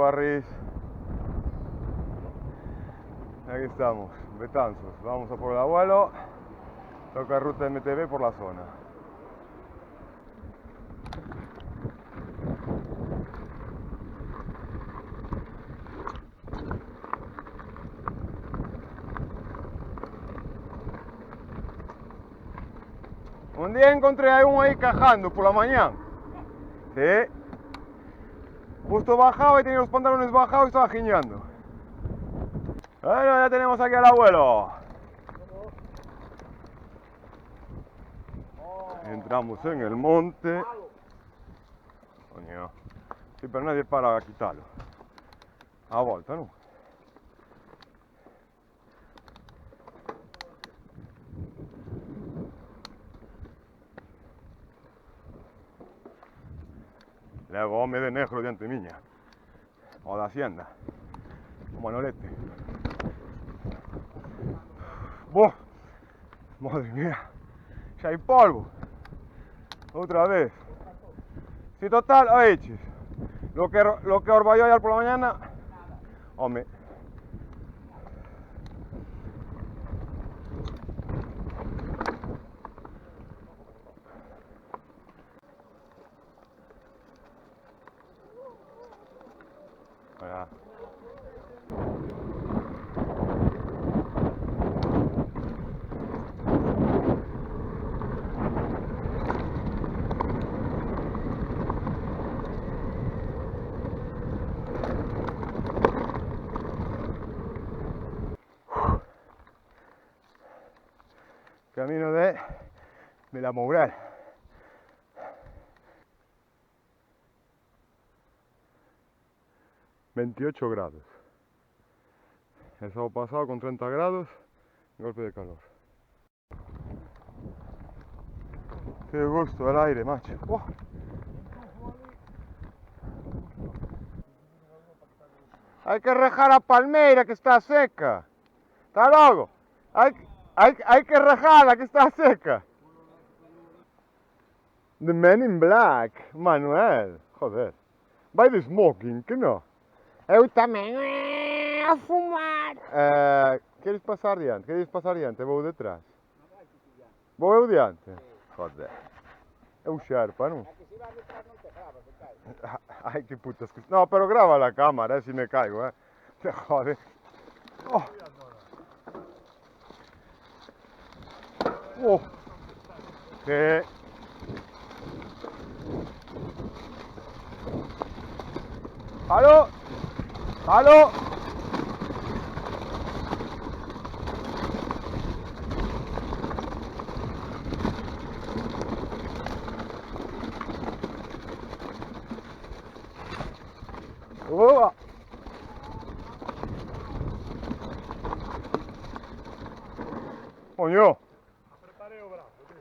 Barris. Aquí estamos, Betanzos. Vamos a por el abuelo. Toca ruta MTB por la zona. Un día encontré a uno ahí cajando por la mañana. Sí. Justo bajaba y tenía los pantalones bajados y estaba giñando. Bueno, ya tenemos aquí al abuelo. Entramos en el monte. Coño. Sí, pero nadie para a quitarlo. A volta, ¿no? Levo home de negro diante miña. O da hacienda. O Manolete. ¡Boh! Madre mía. Xa hai polvo. Outra vez. Si total, oiches. Lo que os vai ollar pola mañana. Home. Olha. Camino de Vilamoural. ...28 grados. El sábado pasado con 30 grados, golpe de calor. Qué gusto el aire, macho. ¡Oh! Hay que rejar a palmeira que está seca. Está logo. Hay que rejarla que está seca. The Man in Black, Manuel. Joder. Vai de smoking, que no? Eu tamén a fumar. Queres pasar diante? Queres pasar diante? Vou detrás. Vou eu diante? Joder. Eu xerpa, non? Ai, que putas que... No, pero graba la cámara, si me caigo, Te jode. Oh. Oh. Que... ¡Aló! ¡Aló! ¡Oh! ¡Coño! Preparé o brazo, tío.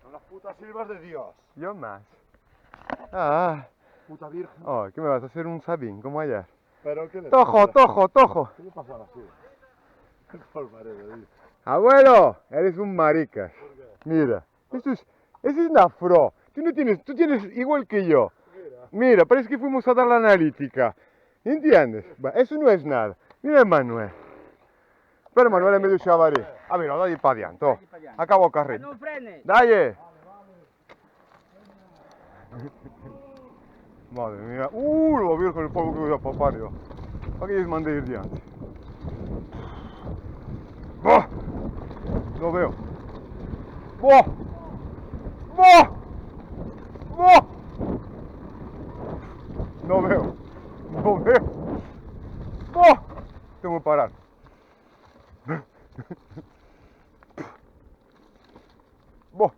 Son las putas silvas de Dios. Yo más. Ah. Puta virgen. Oh, ¿qué me vas a hacer un sabín como ayer? Pero ¿qué le Tojo, pasa? tojo, tojo. ¿Qué le pasa a la silva? Por pared, tío. Abuelo, eres un maricas. ¿Por qué? Mira, eso es una afro. Tú tienes igual que yo. Mira, parece que fuimos a dar la analítica. ¿Entiendes? Eso no es nada. Mira, Manuel. Pero Manuel es medio chavarí. A ver, dale para adiante. Acabo carril. No frenes. Dale. Madre mía. Lo virgen el polvo que voy a papar yo. Aquí les mandé ir diante. ¡Bah! Lo veo. ¡Bah! ¡Bah! ¡Bah! No veo. No veo. ¡Bah! Tengo que parar. ¡Bah!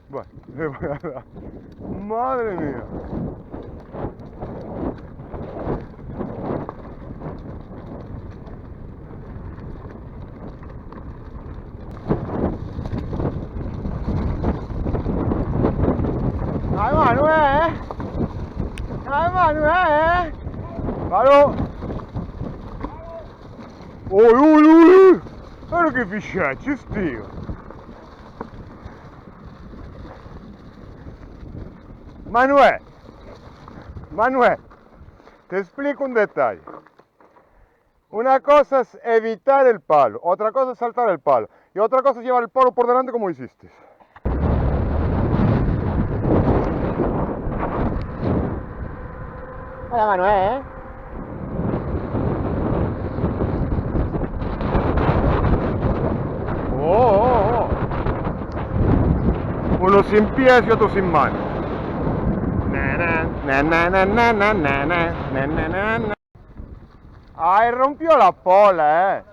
Bueno, le voy a dar. ¡Madre mía! ¡Ay, Manuel! ¡Ay, Manuel! ¡Claro! ¡Uy, uy, uy! ¡Pero que fichaches, tío! Manuel! Manuel, te explico un detalle. Una cosa es evitar el palo, otra cosa es saltar el palo, y otra cosa es llevar el palo por delante como hiciste. Hola Manuel, ¿eh? Oh. Uno sin pies y otro sin manos. Ay, rompió la pola,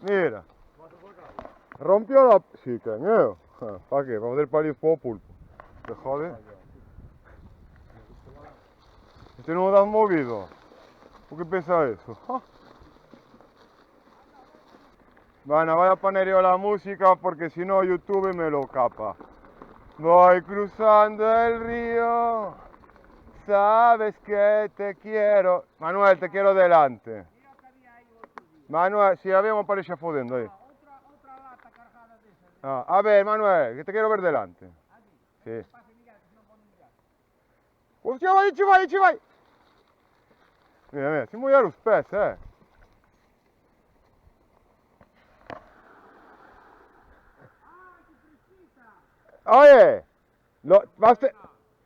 Mira. Rompió la... Sí, cañeo. ¿Para qué? ¿Para meter palitos por pulpo? ¿Te jode? Este no lo has movido. ¿Por qué pesa eso? Bueno, voy a poner yo la música porque si no YouTube me lo capa. Voy cruzando el río, sabes que te quiero. Manuel, te quiero delante. Manuel, si abbiamo parecchia fodendo ahí. A ver, Manuel, que te quiero ver delante. Sí. Hostia, vai, ci vai. Mira, si muoia los pés, Oye,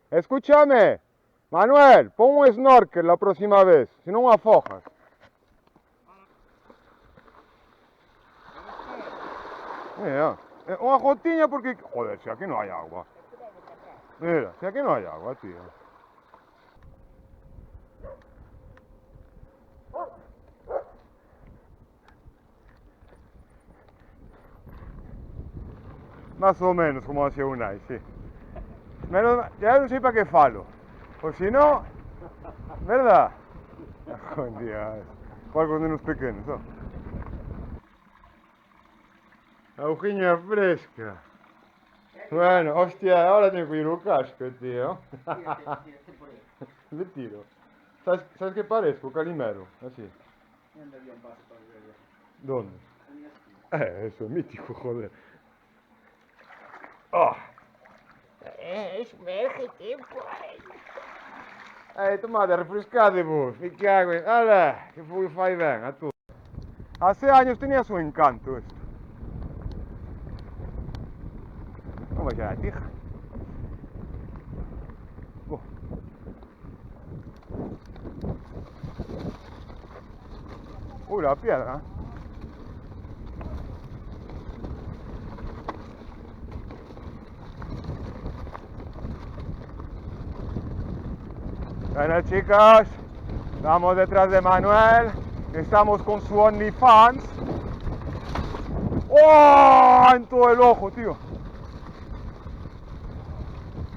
escúchame, Manuel, pon un snorkel la próxima vez, si no me afojas. Mira, una gotiña porque... Joder, si aquí no hay agua. Mira, si aquí no hay agua, tío. Más o menos como hacía Unai, sí. Menos, ya no sé para qué falo. O si no, ¿verdad? Joder, igual cuando unos pequeños, ¿no? Agujinha fresca. Bueno, hostia, ahora tengo que ir un casco, tío. Le tiro. ¿Sabes qué parezco? Calimero, así. ¿Dónde? Eso es mítico, joder. Oh. Sumérgete, Tomate, refrescate vos, me cago en... ¡Hala! Que fai ben a tú. Hace años tenía su encanto esto. ¿Cómo va a la tija? Uy, la piedra. Bueno, chicos, estamos detrás de Manuel. Estamos con su OnlyFans. ¡Oh! En todo el ojo, tío.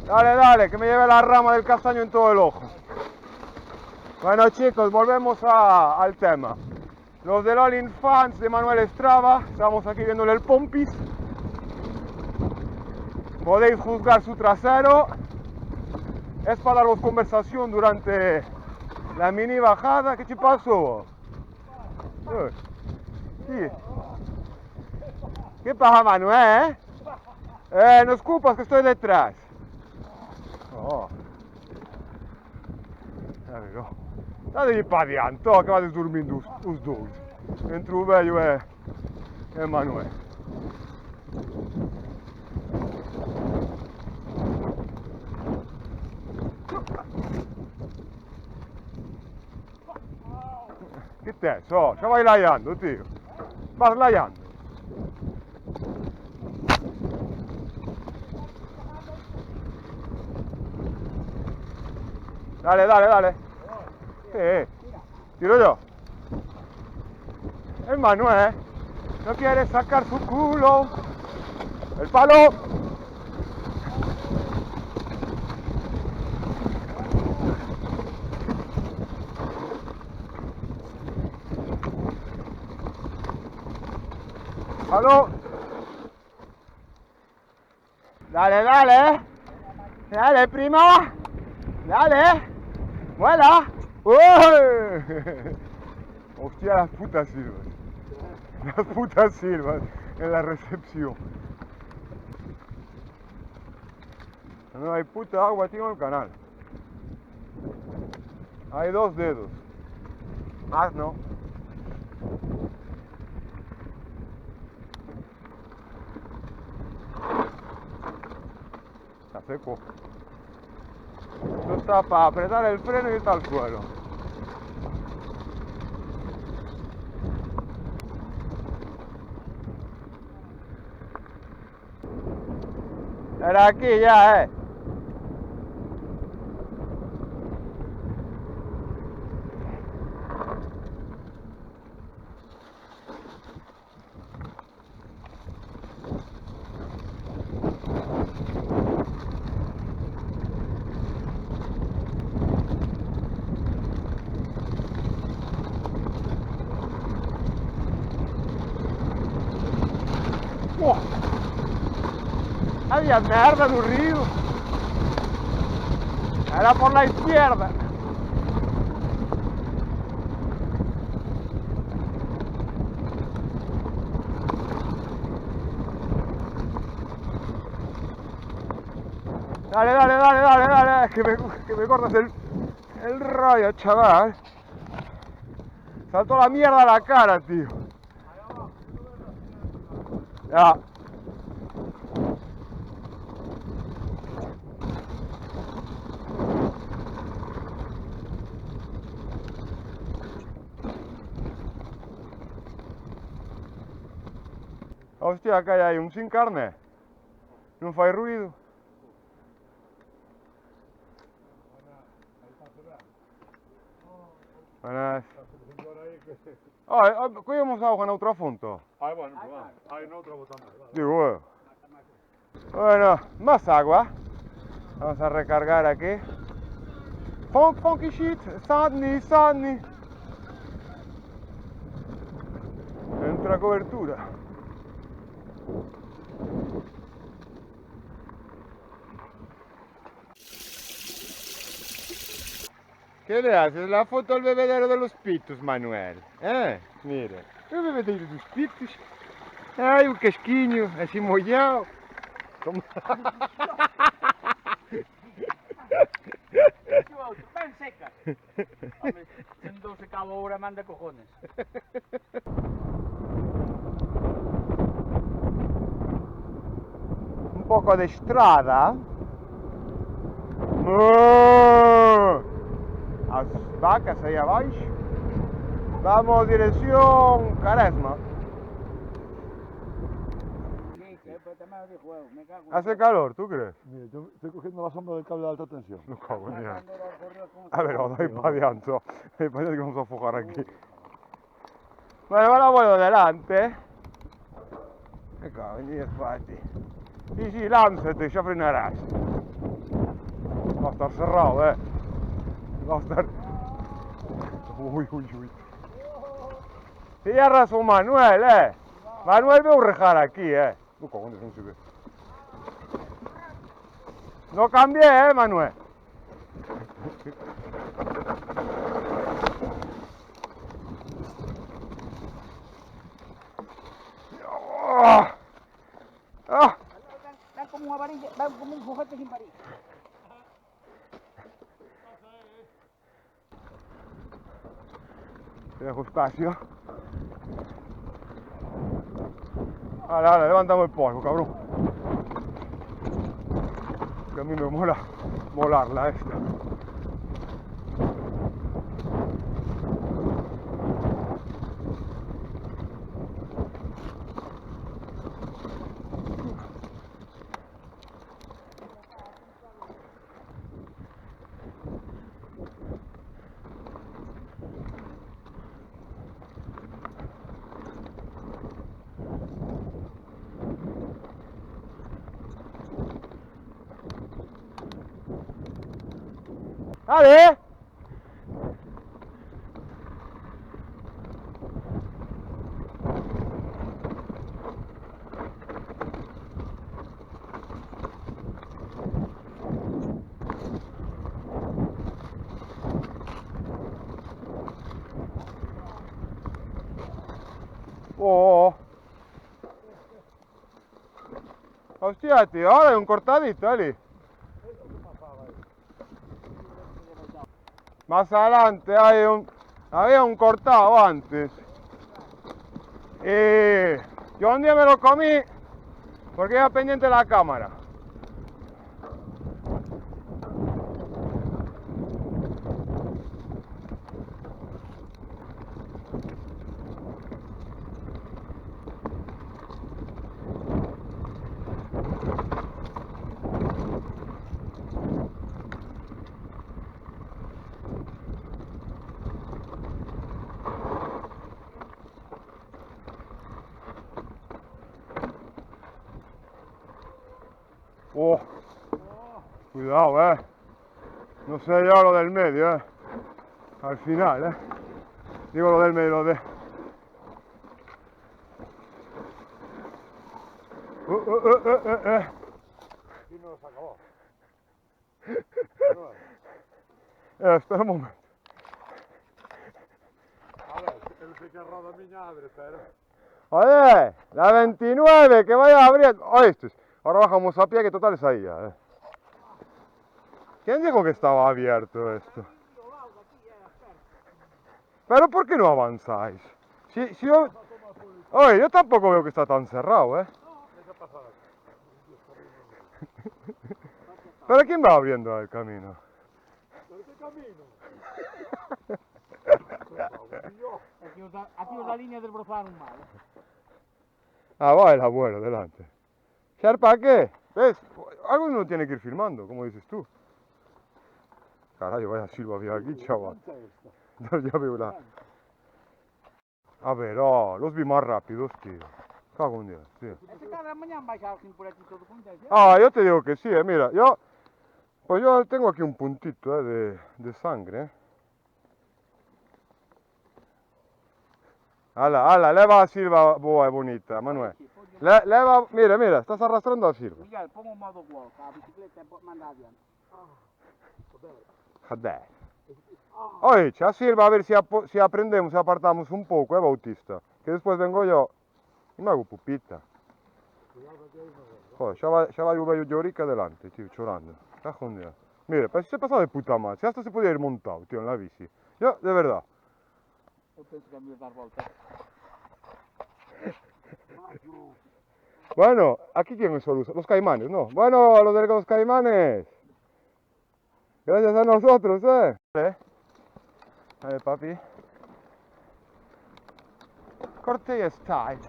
Dale, que me lleve la rama del castaño en todo el ojo. Bueno, chicos, volvemos al tema. Los del OnlyFans de Manuel Estraba, estamos aquí viéndole el pompis. Podéis juzgar su trasero. Es para daros conversación durante la mini bajada. ¿Qué te pasó? Sí. ¿Qué pasa, Manuel? No escupas que estoy detrás. Oh. Dategli pa' dianto, che vado dormendo os dois. Entre o velho e Manuel. Che te? So, ci vai laiando, tio. Vas laiando. Dale. Tiro yo. El Manuel no quiere sacar su culo. El palo. Palo. Dale, prima. Dale. Vuela. ¡Uy! Hostia, las putas silbas. Las putas silbas en la recepción. No hay puta agua, tío, en el canal. Hay 2 dedos. Más no. Está seco. Esto está para apretar el freno y está al suelo. Era aquí ya, Oh, había merda no río. Era por la izquierda. Dale, dale, dale, dale, dale, que me cortas el rollo, chaval. Saltó la mierda a la cara, tío. Ya. Hostia, acá hay un sin carne. Non fai ruido. Buenas. Collemos agua noutra fonte. Ay, bueno, pues va. Hay no otra botando. Digo, bueno, más agua. Vamos a recargar aquí. Funky shit, Sunny, Sunny. Entra cobertura. ¿Qué le haces? La foto al bebedero de los pitos, Manuel. Mira, el bebedero de los pitos. Ay, un casquinho, así mollado. Como... Ben secas. Home, sendo se cabo ahora manda cojones. Un poco de estrada. As vacas ahí abajo. Vamos dirección Caresma. Hace calor, ¿tú crees? Mira, yo estoy cogiendo la sombra del cable de alta tensión. No cago en nada. A ver, vamos a ir para adiante. Que vamos a afogar aquí. Bueno, ahora voy adelante. Me cago en 10 fatti. Y sí, lánzate, ya frenarás. Va a estar cerrado, Va a estar... Uy, uy, uy. Tienes razón, Manuel, Manuel veo rejar aquí, No cago en eso, no cambié, Manuel. Dan como una varilla, dan como un juguete sin varilla. Te dejo espacio. Ahora, levantamos el polvo, cabrón. Que a mí me mola molarla esta. ¡Dale! Oh. Hostia, tío, ahora hay un cortadito, Ali. Más adelante había un cortado antes. Y yo un día me lo comí porque iba pendiente de la cámara. Oh, cuidado, no sé yo lo del medio, al final, digo lo del medio, lo de... Aquí no se acabó. Espera un momento. A ver, él se querrá da miña abre, pero... Oye, la 29, que vaya abriendo. Oíste, ahora bajamos a pie, que total es ahí ya, ¿Quién dijo que estaba abierto esto? ¿Pero por qué no avanzáis? Si yo... Oye, yo tampoco veo que está tan cerrado, ¿Pero quién va abriendo el camino? ¿Pero qué camino? Aquí la línea del brozar un mal. Ah, va el abuelo, delante. ¿Para qué? ¿Ves? Algo uno tiene que ir filmando, como dices tú. Carajo, vaya silba había aquí, chaval. Ya veo la... A ver, los vi más rápidos, tío. Cago en Dios, tío. Este cada mañana vais a por aquí todo juntos, Yo te digo que sí, mira, pues yo tengo aquí un puntito, de sangre, Ala, leva a Silva boa e bonita, Manuel. Leva, mira, estás arrastrando a Silva. Miguel, pon un modo walk, a bicicleta manda adiante. Joder. Oye, a Silva a ver si aprendemos y apartamos un poco, Bautista. Que después vengo yo y me hago pupita. Joder, ya va yo llorica adelante, tío, llorando. Cajo en Dios. Mira, pues se pasa de puta madre. Si hasta se podía ir montado, tío, en la bici. Yo, de verdad. Yo pienso que me voy a dar vuelta. Bueno, aquí quién es los caimanes, ¿no? Bueno, los de los caimanes. Gracias a nosotros, Dale, papi. Corte style.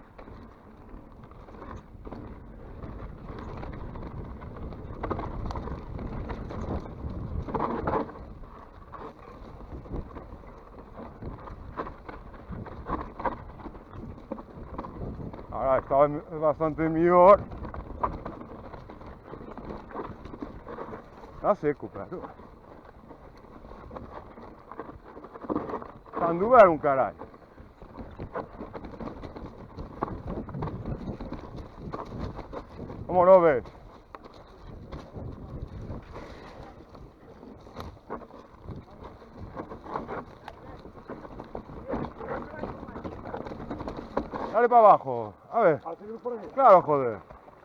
Ahora está bastante mejor. Está seco, claro. Sanduva era un carajo. ¿Cómo lo ves? Dale para abajo. A ver. ¿A seguir por aquí? Claro, joder.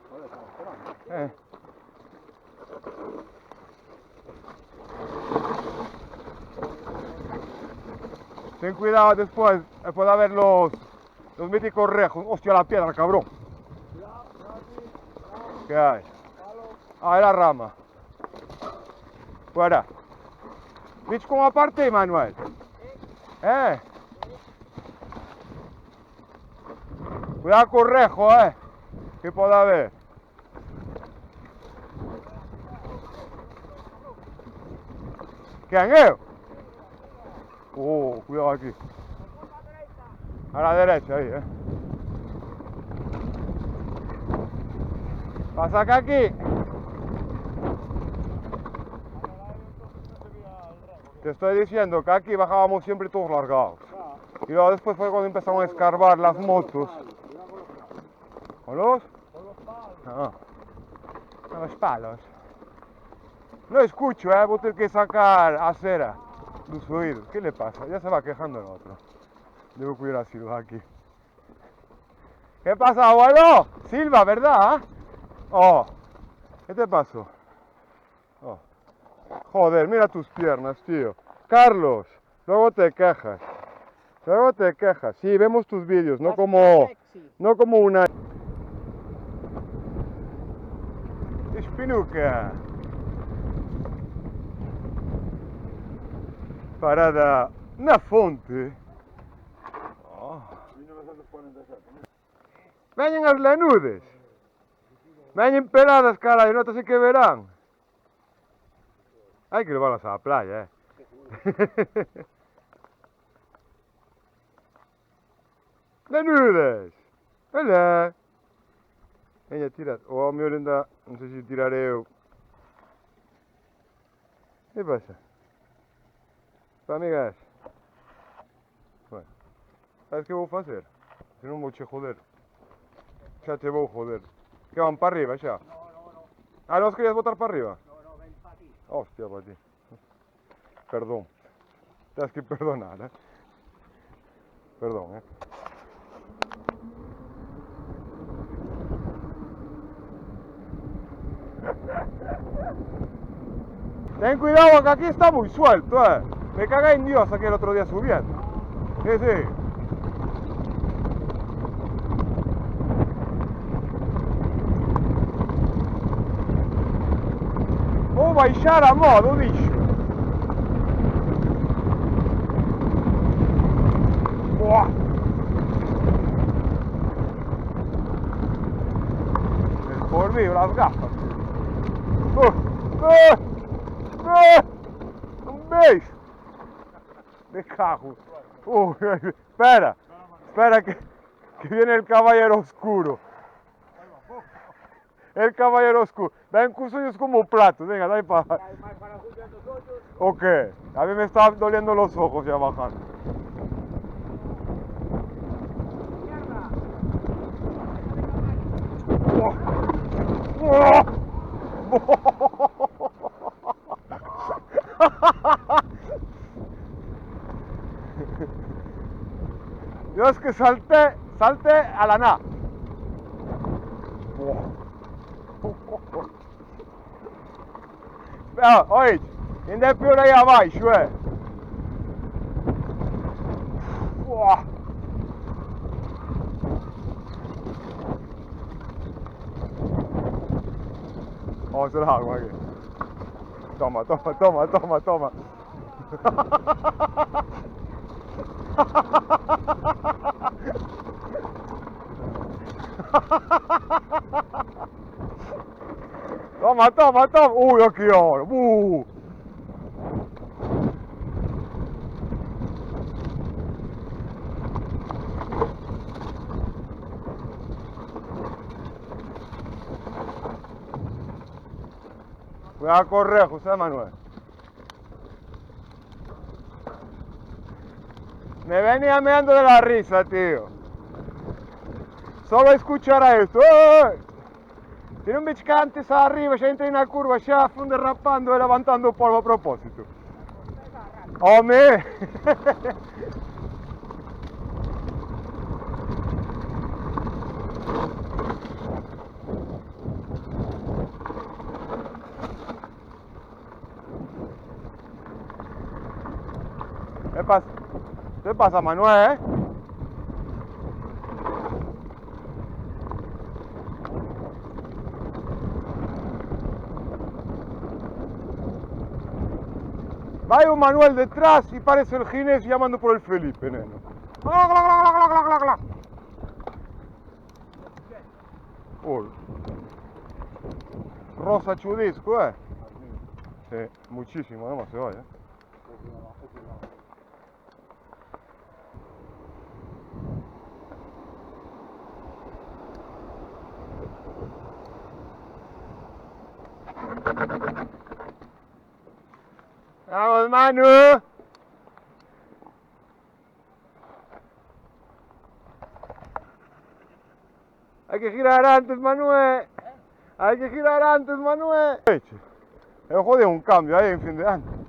Joder, estamos esperando. Ten cuidado después, puede haber los míticos rejos. Hostia, la piedra, cabrón. ¿Qué hay? Es la rama. Fuera. ¿Viste cómo aparte, Manuel? Cuidado con el rejo, que puede haber. ¿Quién es? Cuidado aquí. A la derecha, ahí, Pasa acá aquí. Te estoy diciendo que aquí bajábamos siempre todos largados. Y luego después fue cuando empezamos a escarbar las motos. ¿Con los? No. Con los palos. No escucho, voy a tener que sacar acera de sus oídos. ¿Qué le pasa? Ya se va quejando el otro. Debo cuidar a Silva aquí. ¿Qué pasa, abuelo? Silva, ¿verdad? ¿Qué te pasó? Joder, mira tus piernas, tío. Carlos, luego te quejas. Luego te quejas. Sí, vemos tus vídeos, no como una... Espinuca. Parada na fonte. Oh. Veñen as lanudes. Veñen peladas, carallo, notase que verán. Hai que levarlas á playa, Lanudes! Hola! Veña, tira. O ao mellor ainda, non sei se tiraré eu. Que pasa? Pa, amigas? Bueno, sabes que vou facer? Se non vou che joder. Xa te vou joder. Que van para arriba xa? No. Ah, non os querías botar para arriba? No, ven para aquí. Hostia, para ti. Perdón. Tens que perdonar, Perdón, Ten cuidado que aquí está muy suelto, Me cagué en Dios aquí el otro día subiendo. Sí. Vou baixar a modo, dixo. Buah. Por mí, las gafas. Un beijo. Me cago. Espera que viene el caballero oscuro. El caballero oscuro. Ven con sueños como platos. Venga, dale para... ¿O qué? A mí me están doliendo los ojos ya bajando. Yo es que salté a la nada. Oye, ainda é pior aí abaixo, Vamos a hacer algo aquí. Toma. Toma. Uy, aquí ahora. Voy a correr, José Manuel. Me venía meando de la risa, tío. Solo escuchar a esto. Tiene un bicho que antes arriba, ya entré en la curva, ya fue derrapando y levantando polvo a propósito. ¡Hombre! ¿Qué pasa, Manuel? Va un Manuel detrás y parece el Ginés llamando por el Felipe, neno. Uy. Rosa chudisco, Sí, muchísimo, demasiado, ¡Vamos, Manu! Hay que girar antes, Manuel. Hay que girar antes, Manuel. He jodido un cambio ahí en fin de año.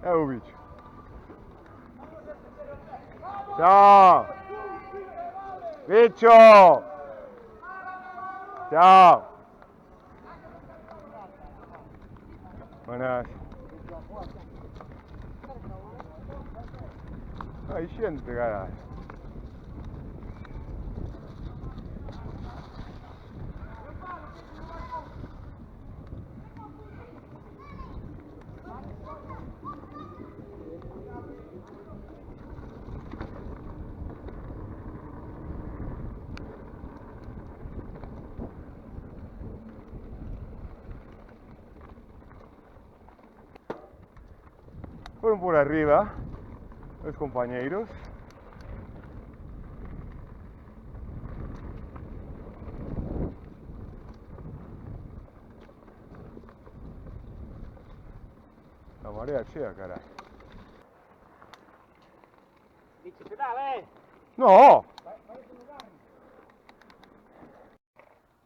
bicho. Chao. Bicho. Chao. Buenas. Hay gente, caray. Fueron por arriba los compañeros. La marea chea, caray. Dice pedale, ¡No!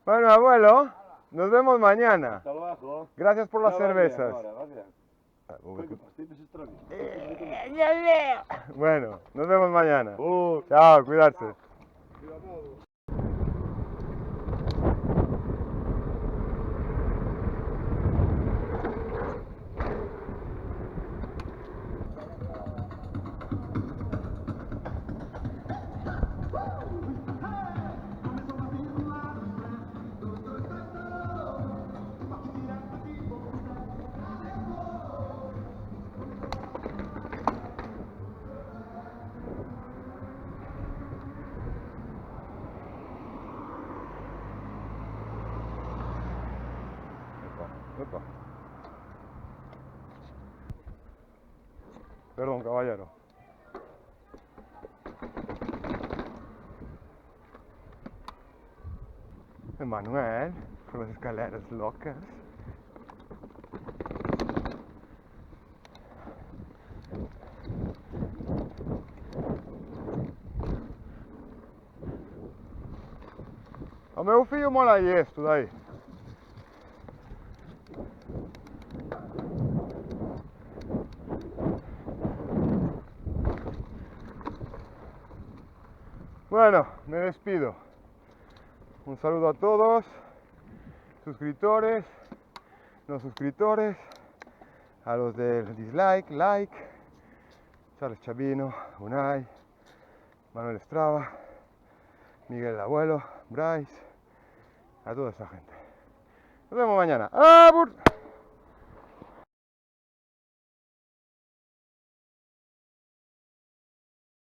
Bueno, abuelo, nos vemos mañana. Hasta luego. Gracias por las Ya va bien, cervezas. ahora, va bien. Uy, que pastillas extrañas. Bueno, nos vemos mañana. Oh, Chao, cuidarse. Epa. Perdón, caballero. Emanuel, por las escaleras locas. O meu filho mora aí, isso daí. Bueno, me despido. Un saludo a todos, suscriptores, no suscriptores, a los del dislike, like, Charles Chavino, Unai, Manuel Estrava, Miguel el Abuelo, Bryce, a toda esa gente. Nos vemos mañana. ¡Abur!